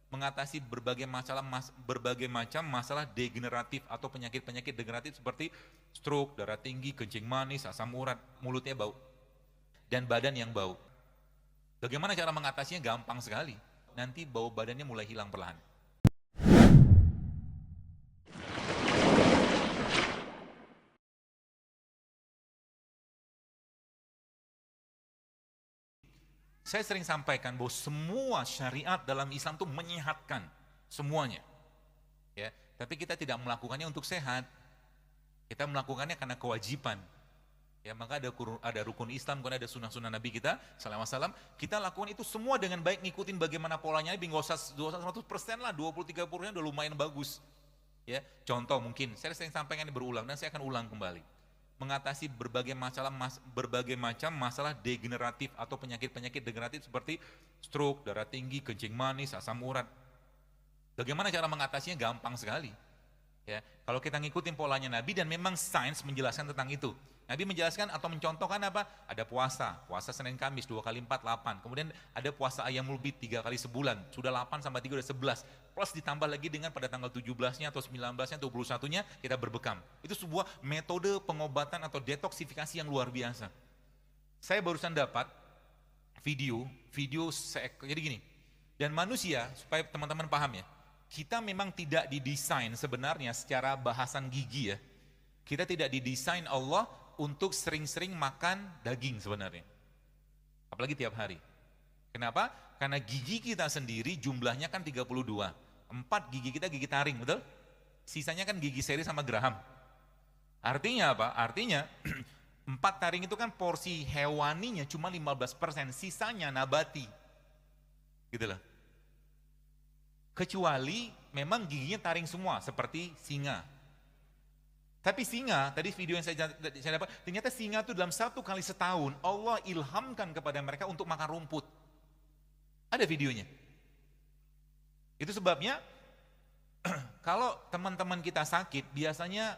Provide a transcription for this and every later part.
mengatasi berbagai macam masalah degeneratif atau penyakit-penyakit degeneratif seperti stroke, darah tinggi, kencing manis, asam urat, mulutnya bau, dan badan yang bau. Bagaimana cara mengatasinya? Gampang sekali. Nanti bau badannya mulai hilang perlahan. Saya sering sampaikan bahwa semua syariat dalam Islam itu menyehatkan semuanya. Ya, tapi kita tidak melakukannya untuk sehat. Kita melakukannya karena kewajiban. Ya, maka ada rukun Islam, kemudian ada sunnah-sunnah Nabi kita sallallahu alaihi wasallam. Kita lakukan itu semua dengan baik, ngikutin bagaimana polanya. Nggak usah 100% lah, 20-30% udah lumayan bagus. Ya, contoh mungkin saya sering sampaikan ini berulang dan saya akan ulang kembali. Mengatasi berbagai macam masalah degeneratif atau penyakit-penyakit degeneratif seperti stroke, darah tinggi, kencing manis, asam urat. Bagaimana cara mengatasinya? Gampang sekali. Ya, kalau kita ngikutin polanya Nabi, dan memang sains menjelaskan tentang itu. Nabi menjelaskan atau mencontohkan apa? Ada puasa Senin Kamis 2 kali 4, 8. Kemudian ada puasa Ayyamul Bid 3 kali sebulan, sudah 8 tambah 3 udah 11. Plus ditambah lagi dengan pada tanggal 17-nya atau 19-nya atau 21-nya kita berbekam. Itu sebuah metode pengobatan atau detoksifikasi yang luar biasa. Saya barusan dapat video jadi gini. Dan manusia, supaya teman-teman paham ya, kita memang tidak didesain sebenarnya secara bahasan gigi ya. Kita tidak didesain Allah untuk sering-sering makan daging sebenarnya. Apalagi tiap hari. Kenapa? Karena gigi kita sendiri jumlahnya kan 32. 4 gigi kita gigi taring, betul? Sisanya kan gigi seri sama geraham. Artinya apa? Artinya 4 taring itu kan porsi hewaninya cuma 15%, sisanya nabati. Gitu loh. Kecuali memang giginya taring semua seperti singa. Tapi singa, tadi video yang saya dapat, ternyata singa itu dalam 1 kali setahun Allah ilhamkan kepada mereka untuk makan rumput. Ada videonya. Itu sebabnya kalau teman-teman kita sakit, biasanya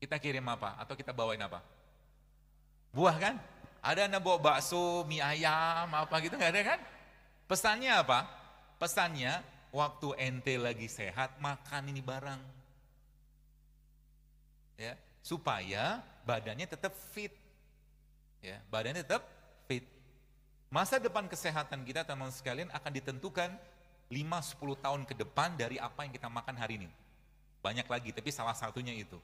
kita kirim apa? Atau kita bawain apa? Buah kan? Ada anak bawa bakso, mie ayam, apa gitu, nggak ada kan? Pesannya apa? Pesannya, waktu ente lagi sehat, makan ini barang. Ya, supaya badannya tetap fit. Ya, badannya tetap fit. Masa depan kesehatan kita teman-teman sekalian akan ditentukan 5-10 tahun ke depan dari apa yang kita makan hari ini. Banyak lagi, tapi salah satunya itu.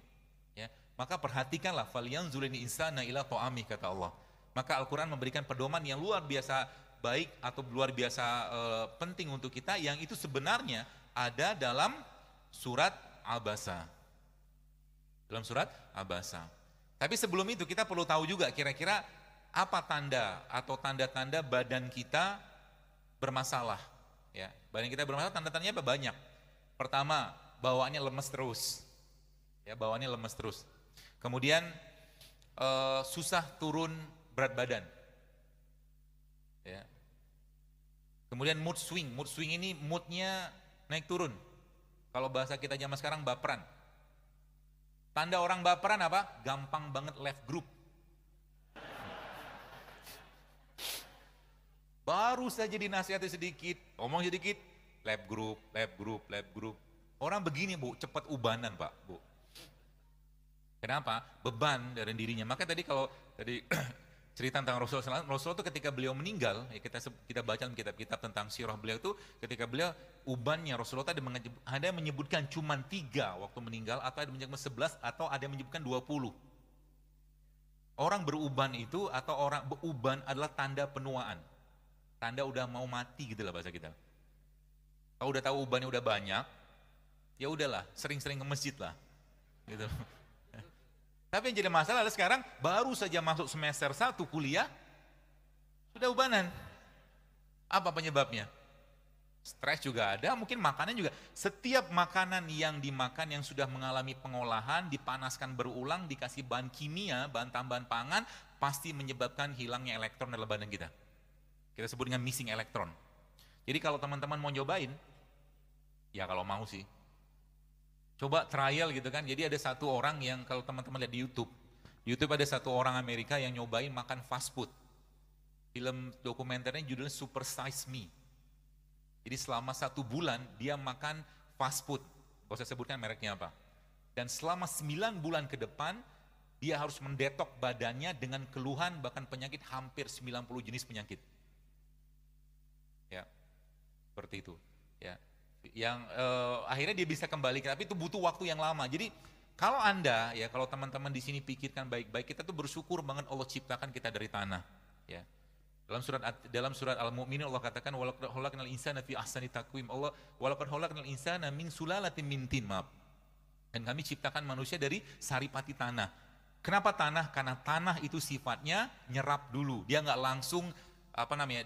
Ya, maka perhatikanlah, falyanzuril insana ila ta'amih, kata Allah. Maka Al-Quran memberikan pedoman yang luar biasa baik atau luar biasa penting untuk kita, yang itu sebenarnya ada dalam surat Abasa. Dalam surat Abasa. Tapi sebelum itu kita perlu tahu juga kira-kira apa tanda atau tanda-tanda badan kita bermasalah. Ya, badan kita bermasalah, tanda-tandanya apa? Banyak. Pertama, bawaannya lemes terus. Ya, bawaannya lemes terus. Kemudian susah turun berat badan. Ya. Kemudian mood swing ini moodnya naik turun. Kalau bahasa kita zaman sekarang baperan. Tanda orang baperan apa? Gampang banget left group. Baru saja dinasihati sedikit, ngomong sedikit, left group. Orang begini Bu, cepat ubanan Pak, Bu. Kenapa? Beban dari dirinya. Maka tadi kalau cerita tentang Rasulullah itu ketika beliau meninggal, ya kita baca dalam kitab-kitab tentang sirah beliau itu, ketika beliau ubannya Rasulullah ada yang menyebutkan cuma 3 waktu meninggal, atau ada yang menyebutkan 11, atau ada yang menyebutkan 20. Orang beruban itu, atau orang beruban adalah tanda penuaan, tanda udah mau mati gitu lah bahasa kita. Kalau udah tahu ubannya udah banyak, ya udahlah, sering-sering ke masjid lah gitu. Tapi yang jadi masalah adalah sekarang baru saja masuk semester 1 kuliah, sudah ubanan. Apa penyebabnya? Stres juga ada, mungkin makanan juga. Setiap makanan yang dimakan yang sudah mengalami pengolahan, dipanaskan berulang, dikasih bahan kimia, bahan tambahan pangan, pasti menyebabkan hilangnya elektron dalam badan kita. Kita sebut dengan missing elektron. Jadi kalau teman-teman mau nyobain, ya kalau mau sih, coba trial gitu kan. Jadi ada satu orang yang, kalau teman-teman lihat di YouTube ada satu orang Amerika yang nyobain makan fast food. Film dokumenternya judulnya Super Size Me. Jadi selama 1 bulan dia makan fast food, gak usah sebutkan mereknya apa. Dan selama 9 bulan ke depan, dia harus mendetok badannya dengan keluhan bahkan penyakit hampir 90 jenis penyakit. Ya, seperti itu. Ya, yang akhirnya dia bisa kembali, tapi itu butuh waktu yang lama. Jadi kalau Anda, ya kalau teman-teman di sini pikirkan baik-baik, kita tuh bersyukur banget Allah ciptakan kita dari tanah. Ya, dalam surat Al-Mu'minun Allah katakan walaqad khalaqnal insana fi ahsani taqwim. Allah walaqad khalaqnal insana min sulalatin min tin, maaf. Dan kami ciptakan manusia dari saripati tanah. Kenapa tanah? Karena tanah itu sifatnya nyerap dulu. Dia nggak langsung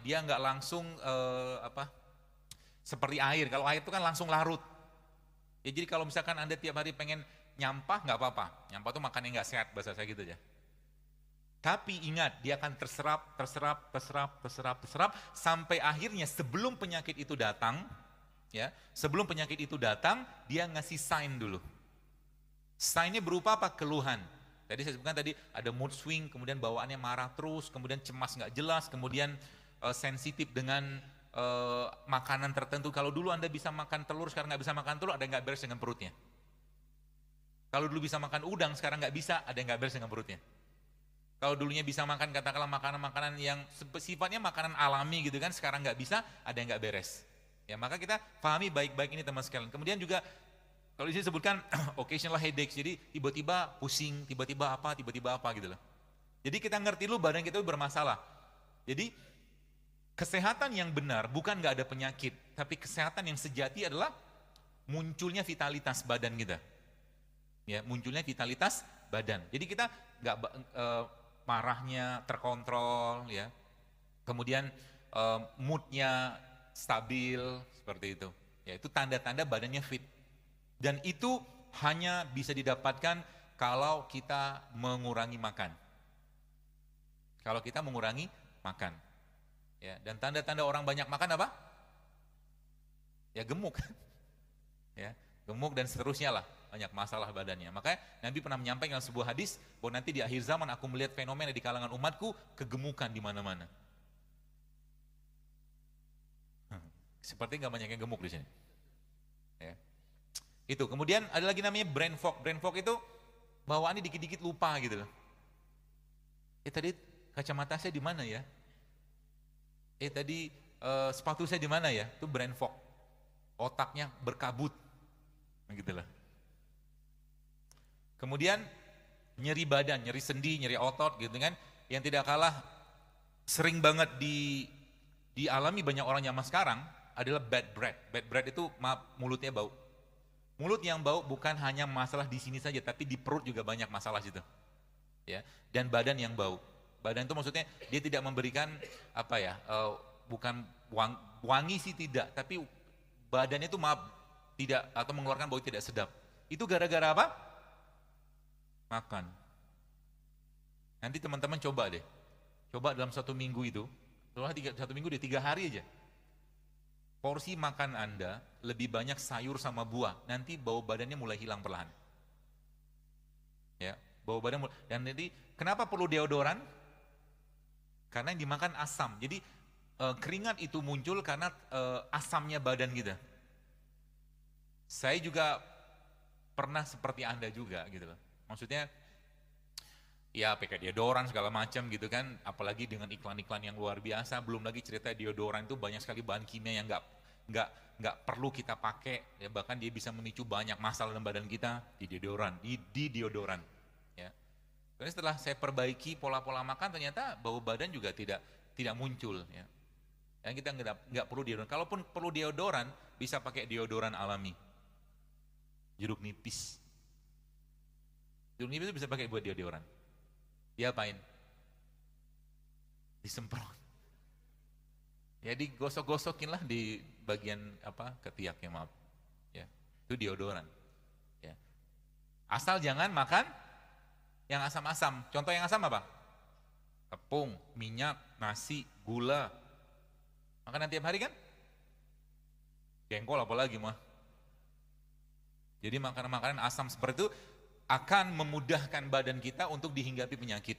dia nggak langsung seperti air. Kalau air itu kan langsung larut. Ya, jadi kalau misalkan Anda tiap hari pengen nyampah nggak apa-apa. Nyampah itu makan yang nggak sehat, bahasa saya gitu aja. Tapi ingat, dia akan terserap sampai akhirnya sebelum penyakit itu datang, ya, sebelum penyakit itu datang, dia ngasih sign dulu. Sign-nya berupa apa? Keluhan. Tadi saya sebutkan tadi ada mood swing, kemudian bawaannya marah terus, kemudian cemas nggak jelas, kemudian sensitif dengan makanan tertentu. Kalau dulu Anda bisa makan telur, sekarang nggak bisa makan telur, ada yang nggak beres dengan perutnya. Kalau dulu bisa makan udang, sekarang nggak bisa, ada yang nggak beres dengan perutnya. Kalau dulunya bisa makan katakanlah makanan-makanan yang sifatnya makanan alami gitu kan, sekarang nggak bisa, ada yang nggak beres. Ya, maka kita pahami baik-baik ini teman sekalian. Kemudian juga kalau di sini sebutkan occasional headaches, jadi tiba-tiba pusing, tiba-tiba apa gitu loh. Jadi kita ngerti dulu badan kita itu bermasalah. Jadi kesehatan yang benar bukan nggak ada penyakit, tapi kesehatan yang sejati adalah munculnya vitalitas badan kita. Ya, munculnya vitalitas badan. Jadi kita nggak marahnya terkontrol, ya. Kemudian moodnya stabil seperti itu. Ya, itu tanda-tanda badannya fit. Dan itu hanya bisa didapatkan kalau kita mengurangi makan. Kalau kita mengurangi makan. Ya, dan tanda-tanda orang banyak makan apa? Ya gemuk. Ya, gemuk dan seterusnya lah, banyak masalah badannya. Makanya Nabi pernah menyampaikan dalam sebuah hadis bahwa nanti di akhir zaman aku melihat fenomena di kalangan umatku, kegemukan di mana-mana. Seperti nggak banyak yang gemuk di sini. Ya. Itu. Kemudian ada lagi namanya brain fog. Brain fog itu bawaannya dikit-dikit lupa gitu loh. Tadi kacamata saya di mana ya? Tadi sepatu saya di mana ya? Itu brain fog. Otaknya berkabut. Gitu loh. Kemudian nyeri badan, nyeri sendi, nyeri otot gitu kan. Yang tidak kalah sering banget dialami banyak orang zaman sekarang adalah bad breath. Bad breath itu mulutnya bau. Mulut yang bau bukan hanya masalah di sini saja, tapi di perut juga banyak masalah situ. Ya, dan badan yang bau. Badan itu maksudnya dia tidak memberikan bukan wangi sih tidak, tapi badannya itu tidak atau mengeluarkan bau tidak sedap. Itu gara-gara apa? Makan. Nanti teman-teman coba deh. Coba dalam 1 minggu itu, setelah 1 minggu deh 3 hari aja. Porsi makan Anda lebih banyak sayur sama buah, nanti bau badannya mulai hilang perlahan. Ya, bau badan dan jadi kenapa perlu deodoran? Karena yang dimakan asam. Jadi keringat itu muncul karena asamnya badan kita. Saya juga pernah seperti Anda juga gitu loh. Maksudnya ya pakai deodoran segala macam gitu kan, apalagi dengan iklan-iklan yang luar biasa. Belum lagi cerita deodoran itu banyak sekali bahan kimia yang nggak perlu kita pakai, ya, bahkan dia bisa memicu banyak masalah dalam badan kita di deodoran. Ya. Dan setelah saya perbaiki pola-pola makan, ternyata bau badan juga tidak muncul. Ya. Yang kita nggak perlu deodoran. Kalaupun perlu deodoran, bisa pakai deodoran alami. Jeruk nipis. Jeruk nipis itu bisa pakai buat deodoran. Diapain? Disemprot. Ya digosok-gosokin lah di bagian ketiaknya, maaf. Ya, itu deodoran. Ya. Asal jangan makan yang asam-asam. Contoh yang asam apa? Tepung, minyak, nasi, gula. Makanan tiap hari kan? Jengkol apalagi mah. Jadi makanan-makanan asam seperti itu akan memudahkan badan kita untuk dihinggapi penyakit.